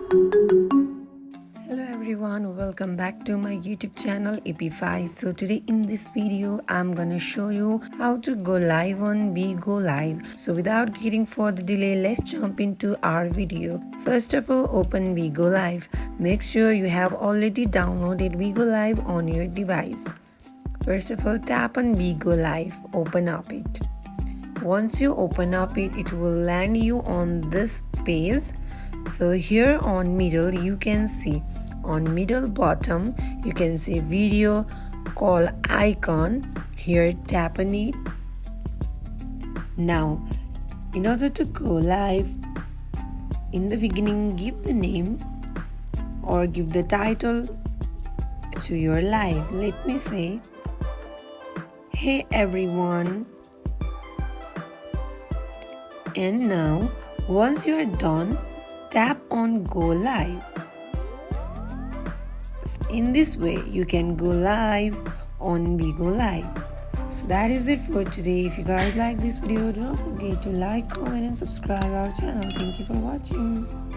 Hello everyone, welcome back to my YouTube channel AP5. So today in this video I'm gonna show you how to go live on Bigo Live. So without getting further delay, let's jump into our video. First of all, open Bigo Live. Make sure you have already downloaded Bigo Live on your device. First of all, tap on Bigo Live, open up it. Once you open up it, it will land you on this page. So here on middle you can see, on middle bottom you can see video call icon. Here tap on it. Now in order to go live, in the beginning give the name or give the title to your live. Let me say, hey everyone. And now once you are done, tap on go live. In this way you can go live on Bigo Live. So that is it for today. If you guys like this video, don't forget to like, comment and subscribe our channel. Thank you for watching.